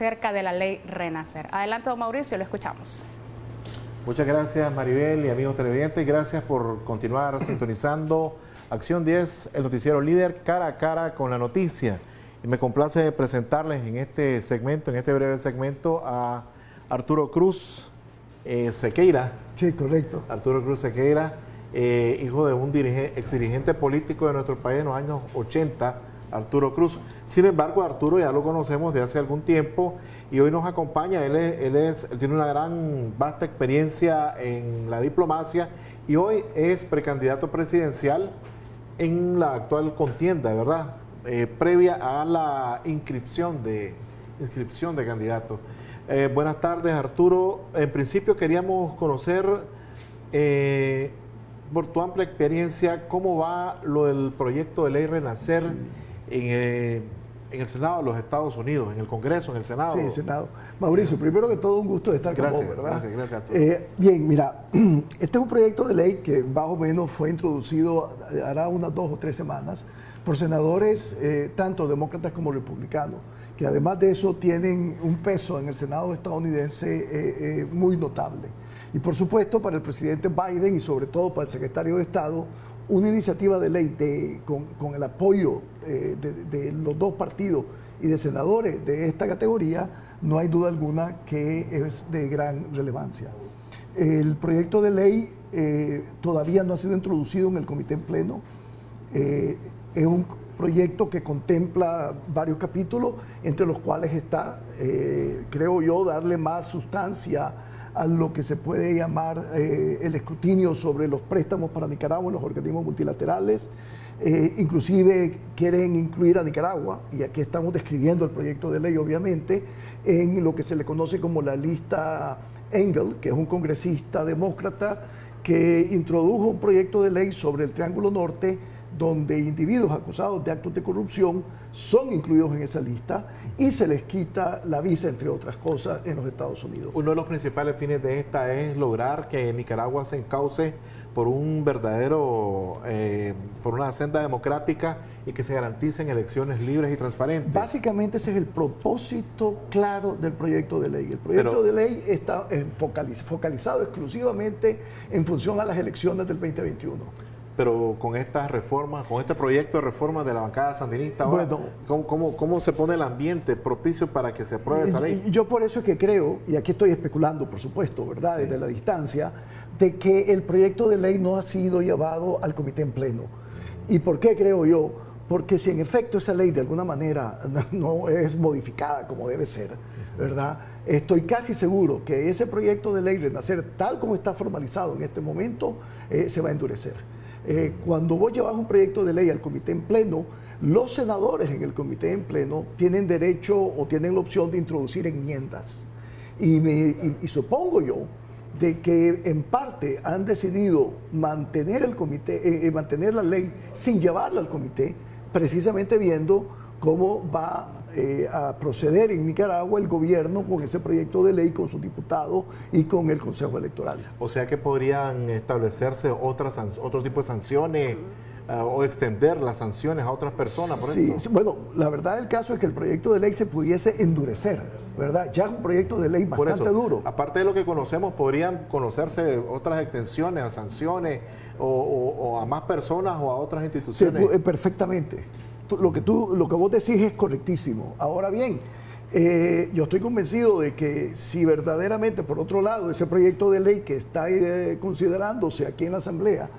acerca de la ley Renacer. Adelante, don Mauricio, lo escuchamos. Muchas gracias, Maribel y amigos televidentes. Gracias por continuar sintonizando Acción 10, el noticiero líder cara a cara con la noticia. Y me complace presentarles en este segmento, en este breve segmento, a Arturo Cruz Sequeira. Sí, correcto. Arturo Cruz Sequeira, hijo de un exdirigente político de nuestro país en los años 80, Arturo Cruz. Sin embargo, Arturo ya lo conocemos de hace algún tiempo y hoy nos acompaña. Él tiene una vasta experiencia en la diplomacia y hoy es precandidato presidencial en la actual contienda, ¿verdad? Previa a la inscripción de candidatos. Buenas tardes, Arturo. En principio queríamos conocer, por tu amplia experiencia, cómo va lo del proyecto de ley Renacer en el Senado de los Estados Unidos, en el Congreso, en el Senado. Sí, Senado. Mauricio, primero que todo, un gusto de estar con vos, ¿verdad? Gracias, Arturo. Bien, mira, este es un proyecto de ley que más o menos fue introducido hará unas 2 o 3 semanas por senadores, tanto demócratas como republicanos, que además de eso tienen un peso en el Senado estadounidense muy notable. Y por supuesto para el presidente Biden y sobre todo para el secretario de Estado, una iniciativa de ley con el apoyo de los dos partidos y de senadores de esta categoría, no hay duda alguna que es de gran relevancia. El proyecto de ley todavía no ha sido introducido en el comité en pleno. Es un proyecto que contempla varios capítulos, entre los cuales está, creo yo, darle más sustancia a lo que se puede llamar el escrutinio sobre los préstamos para Nicaragua en los organismos multilaterales. Inclusive quieren incluir a Nicaragua, y aquí estamos describiendo el proyecto de ley obviamente, en lo que se le conoce como la lista Engel, que es un congresista demócrata que introdujo un proyecto de ley sobre el Triángulo Norte, donde individuos acusados de actos de corrupción son incluidos en esa lista y se les quita la visa, entre otras cosas, en los Estados Unidos. Uno de los principales fines de esta es lograr que Nicaragua se encauce por un verdadero, por una senda democrática y que se garanticen elecciones libres y transparentes. Básicamente ese es el propósito claro del proyecto de ley. El proyecto de ley está focalizado exclusivamente en función a las elecciones del 2021. Pero con estas reformas, con este proyecto de reforma de la bancada sandinista, ahora, bueno, ¿cómo se pone el ambiente propicio para que se apruebe esa ley? Yo por eso es que creo, y aquí estoy especulando, por supuesto, ¿verdad?, desde la distancia, de que el proyecto de ley no ha sido llevado al comité en pleno. ¿Y por qué creo yo? Porque si en efecto esa ley de alguna manera no es modificada como debe ser, ¿verdad?, estoy casi seguro que ese proyecto de ley Renacer, tal como está formalizado en este momento, se va a endurecer. Cuando vos llevas un proyecto de ley al comité en pleno, los senadores en el comité en pleno tienen derecho o tienen la opción de introducir enmiendas. Y supongo yo de que en parte han decidido mantener el comité, mantener la ley sin llevarla al comité, precisamente viendo cómo va a proceder en Nicaragua el gobierno con ese proyecto de ley, con sus diputados y con el Consejo Electoral. O sea que podrían establecerse otro tipo de sanciones o extender las sanciones a otras personas, por ejemplo. Sí, bueno, la verdad del caso es que el proyecto de ley se pudiese endurecer, ¿verdad? Ya es un proyecto de ley bastante duro. Aparte de lo que conocemos, podrían conocerse otras extensiones a sanciones o a más personas o a otras instituciones. Sí, perfectamente. Lo que vos decís es correctísimo. Ahora bien, yo estoy convencido de que si verdaderamente, por otro lado, ese proyecto de ley que está considerándose aquí en la Asamblea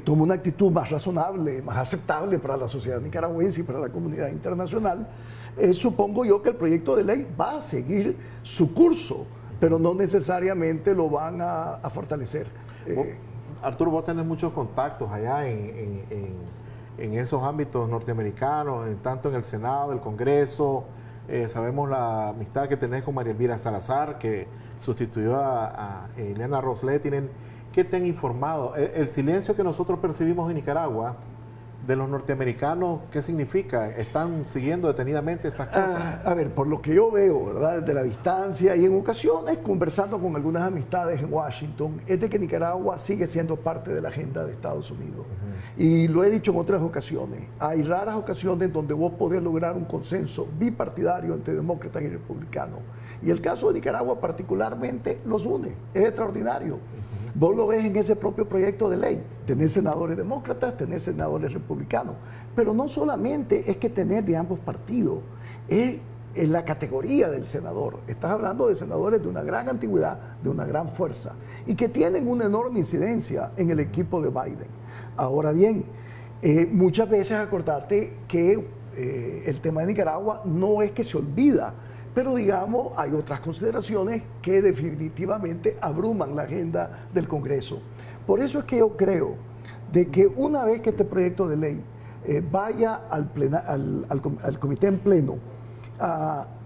toma una actitud más razonable, más aceptable para la sociedad nicaragüense y para la comunidad internacional, supongo yo que el proyecto de ley va a seguir su curso, pero no necesariamente lo van a fortalecer. Arturo, vos tenés muchos contactos allá en esos ámbitos norteamericanos, tanto en el Senado, el Congreso. Sabemos la amistad que tenés con María Elvira Salazar, que sustituyó a Ileana Ros-Lehtinen. ¿Qué te han informado? El silencio que nosotros percibimos en Nicaragua de los norteamericanos, ¿qué significa? ¿Están siguiendo detenidamente estas cosas? A ver, por lo que yo veo, ¿verdad? Desde la distancia y en ocasiones conversando con algunas amistades en Washington, es de que Nicaragua sigue siendo parte de la agenda de Estados Unidos. Y lo he dicho en otras ocasiones, hay raras ocasiones donde vos podés lograr un consenso bipartidario entre demócratas y republicanos. Y el caso de Nicaragua particularmente los une, es extraordinario. Vos lo ves en ese propio proyecto de ley. Tenés senadores demócratas, tenés senadores republicanos. Pero no solamente es que tenés de ambos partidos, es en la categoría del senador. Estás hablando de senadores de una gran antigüedad, de una gran fuerza, y que tienen una enorme incidencia en el equipo de Biden. Ahora bien, muchas veces acordate que el tema de Nicaragua no es que se olvida, pero digamos, hay otras consideraciones que definitivamente abruman la agenda del Congreso. Por eso es que yo creo de que una vez que este proyecto de ley vaya al comité en pleno,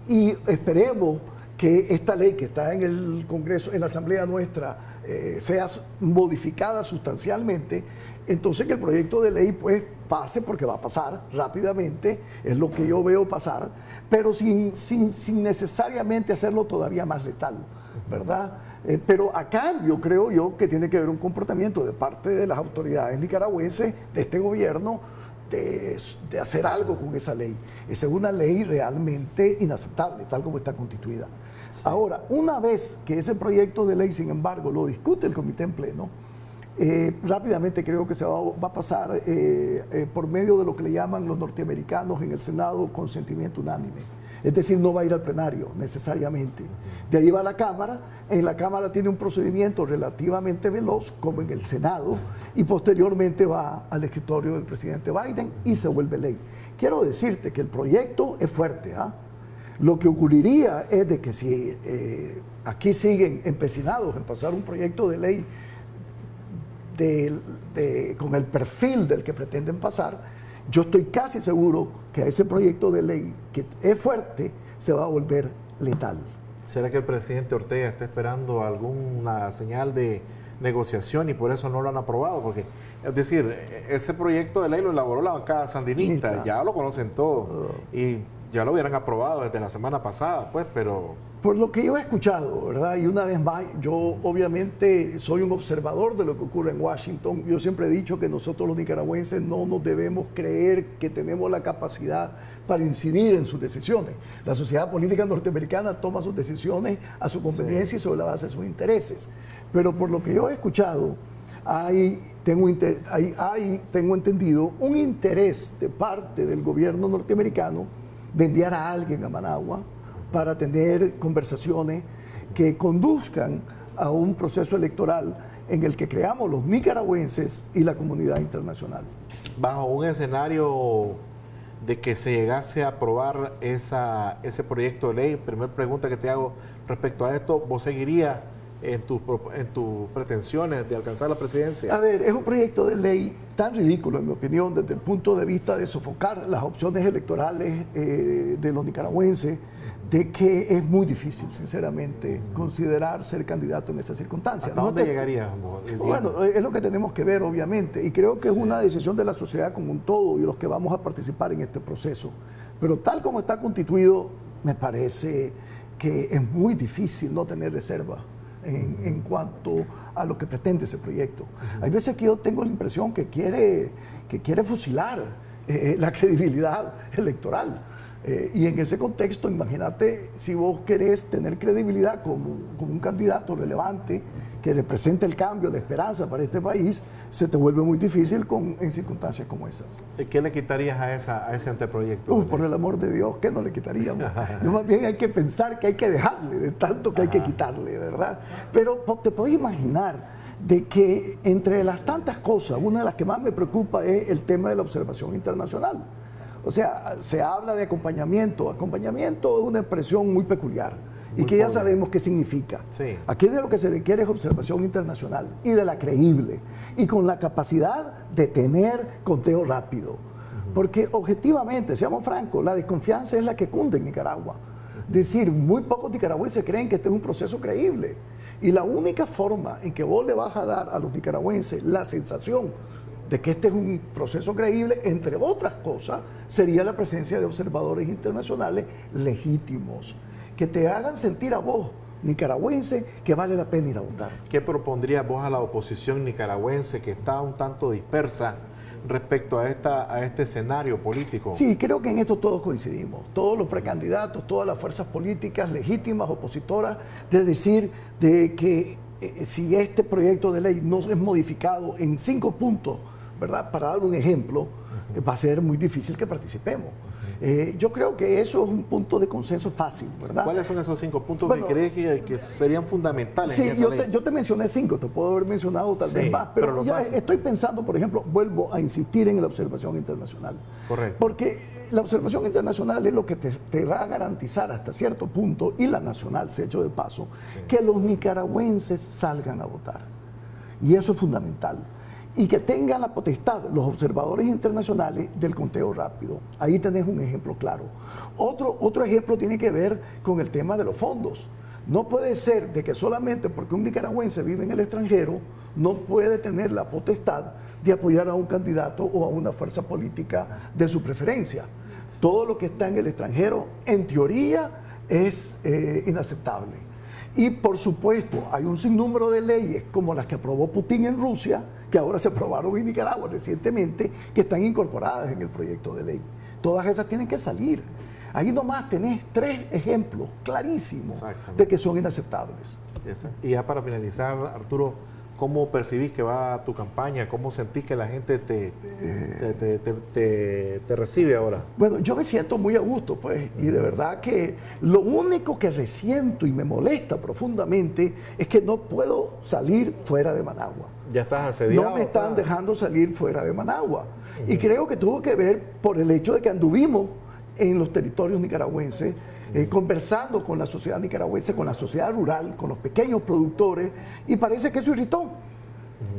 y esperemos que esta ley que está en el Congreso, en la Asamblea nuestra, sea modificada sustancialmente, entonces que el proyecto de ley pues pase, porque va a pasar rápidamente, es lo que yo veo pasar, pero sin necesariamente hacerlo todavía más letal, ¿verdad? Pero a cambio creo yo que tiene que haber un comportamiento de parte de las autoridades nicaragüenses, de este gobierno, de hacer algo con esa ley. Esa es una ley realmente inaceptable, tal como está constituida. Sí. Ahora, una vez que ese proyecto de ley, sin embargo, lo discute el comité en pleno, rápidamente creo que se va a pasar por medio de lo que le llaman los norteamericanos en el Senado consentimiento unánime. Es decir, no va a ir al plenario necesariamente. De ahí va a la Cámara. En la Cámara tiene un procedimiento relativamente veloz, como en el Senado, y posteriormente va al escritorio del presidente Biden y se vuelve ley. Quiero decirte que el proyecto es fuerte, ¿ah? Lo que ocurriría es de que si aquí siguen empecinados en pasar un proyecto de ley con el perfil del que pretenden pasar, yo estoy casi seguro que a ese proyecto de ley, que es fuerte, se va a volver letal. ¿Será que el presidente Ortega está esperando alguna señal de negociación y por eso no lo han aprobado? Porque, es decir, ese proyecto de ley lo elaboró la bancada sandinista, ya lo conocen todos, y ya lo hubieran aprobado desde la semana pasada, pues, pero... Por lo que yo he escuchado, ¿verdad? Y una vez más, yo obviamente soy un observador de lo que ocurre en Washington. Yo siempre he dicho que nosotros los nicaragüenses no nos debemos creer que tenemos la capacidad para incidir en sus decisiones. La sociedad política norteamericana toma sus decisiones a su conveniencia y sobre la base de sus intereses. Pero por lo que yo he escuchado, tengo entendido un interés de parte del gobierno norteamericano de enviar a alguien a Managua para tener conversaciones que conduzcan a un proceso electoral en el que creamos los nicaragüenses y la comunidad internacional. Bajo un escenario de que se llegase a aprobar ese proyecto de ley, primera pregunta que te hago respecto a esto, ¿vos seguirías en tus pretensiones de alcanzar la presidencia? A ver, es un proyecto de ley tan ridículo, en mi opinión, desde el punto de vista de sofocar las opciones electorales de los nicaragüenses, de que es muy difícil, sinceramente, considerar ser candidato en esas circunstancias. ¿Hasta dónde llegarías? Bueno, es lo que tenemos que ver, obviamente, y creo que es una decisión de la sociedad como un todo y los que vamos a participar en este proceso. Pero tal como está constituido, me parece que es muy difícil no tener reserva en cuanto a lo que pretende ese proyecto. Hay veces que yo tengo la impresión que quiere fusilar la credibilidad electoral. Y en ese contexto, imagínate, si vos querés tener credibilidad como un candidato relevante que represente el cambio, la esperanza para este país, se te vuelve muy difícil en circunstancias como esas. ¿Qué le quitarías a ese anteproyecto? Por el amor de Dios, ¿qué no le quitaríamos? Yo más bien hay que pensar que hay que dejarle, de tanto que hay que quitarle, ¿verdad? Pero te podés imaginar de que entre las tantas cosas, una de las que más me preocupa es el tema de la observación internacional. O sea, se habla de acompañamiento. Acompañamiento es una expresión muy peculiar y que ya sabemos qué significa. Sí. Aquí de lo que se requiere es observación internacional y de la creíble y con la capacidad de tener conteo rápido. Porque objetivamente, seamos francos, la desconfianza es la que cunde en Nicaragua. Es decir, muy pocos nicaragüenses creen que este es un proceso creíble. Y la única forma en que vos le vas a dar a los nicaragüenses la sensación de que este es un proceso creíble, entre otras cosas, sería la presencia de observadores internacionales legítimos, que te hagan sentir a vos, nicaragüense, que vale la pena ir a votar. ¿Qué propondrías vos a la oposición nicaragüense que está un tanto dispersa respecto a este escenario político? Sí, creo que en esto todos coincidimos, todos los precandidatos, todas las fuerzas políticas legítimas, opositoras, de decir de que si este proyecto de ley no es modificado en 5 puntos, ¿verdad? Para dar un ejemplo, va a ser muy difícil que participemos. Yo creo que eso es un punto de consenso fácil, ¿verdad? ¿Cuáles son esos 5 puntos Bueno, que crees que serían fundamentales? Sí, en esa ley? yo te mencioné 5, te puedo haber mencionado tal vez más, pero los yo básicos. estoy pensando, por ejemplo, vuelvo a insistir en la observación internacional. Correcto. Porque la observación internacional es lo que te va a garantizar hasta cierto punto, y la nacional, se ha hecho de paso, que los nicaragüenses salgan a votar. Y eso es fundamental. Y que tengan la potestad los observadores internacionales del conteo rápido. Ahí tenés un ejemplo claro. Otro ejemplo tiene que ver con el tema de los fondos. No puede ser de que solamente porque un nicaragüense vive en el extranjero no puede tener la potestad de apoyar a un candidato o a una fuerza política de su preferencia. Todo lo que está en el extranjero, en teoría, es inaceptable. Y por supuesto, hay un sinnúmero de leyes como las que aprobó Putin en Rusia, que ahora se aprobaron en Nicaragua recientemente, que están incorporadas en el proyecto de ley. Todas esas tienen que salir. Ahí nomás tenés 3 ejemplos clarísimos de que son inaceptables. Y ya para finalizar, Arturo, ¿cómo percibís que va tu campaña? ¿Cómo sentís que la gente te recibe ahora? Bueno, yo me siento muy a gusto, pues, y de verdad que lo único que resiento y me molesta profundamente es que no puedo salir fuera de Managua. ¿Ya estás asediado? No me están dejando salir fuera de Managua. Y creo que tuvo que ver por el hecho de que anduvimos en los territorios nicaragüenses, conversando con la sociedad nicaragüense, con la sociedad rural, con los pequeños productores, y parece que eso irritó.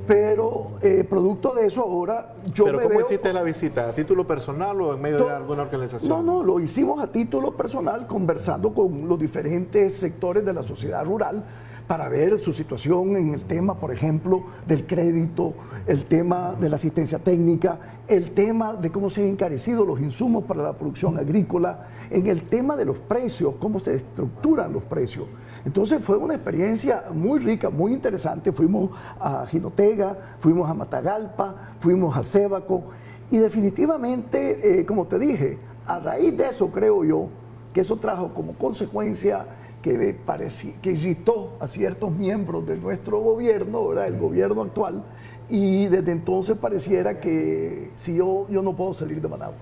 Pero producto de eso ahora yo ¿Pero me cómo veo... hiciste la visita? ¿A título personal o en medio de alguna organización? No, lo hicimos a título personal, conversando con los diferentes sectores de la sociedad rural para ver su situación en el tema, por ejemplo, del crédito, el tema de la asistencia técnica, el tema de cómo se han encarecido los insumos para la producción agrícola, en el tema de los precios, cómo se estructuran los precios. Entonces fue una experiencia muy rica, muy interesante. Fuimos a Jinotega, fuimos a Matagalpa, fuimos a Sébaco, y definitivamente, como te dije, a raíz de eso creo yo que eso trajo como consecuencia que irritó a ciertos miembros de nuestro gobierno, ¿verdad? El gobierno actual, y desde entonces pareciera que si yo no puedo salir de Managua.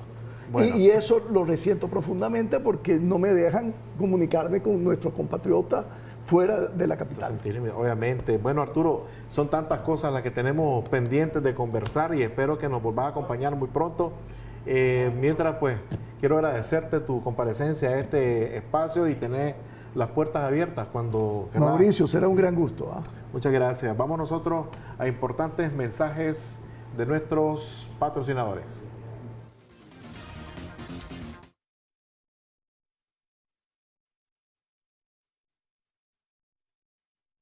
Bueno. Y eso lo resiento profundamente porque no me dejan comunicarme con nuestros compatriotas fuera de la capital. Obviamente. Bueno, Arturo, son tantas cosas las que tenemos pendientes de conversar y espero que nos volvás a acompañar muy pronto. Mientras, pues, quiero agradecerte tu comparecencia a este espacio y tener las puertas abiertas cuando querrás. Mauricio, será un gran gusto. Muchas gracias. Vamos nosotros a importantes mensajes de nuestros patrocinadores.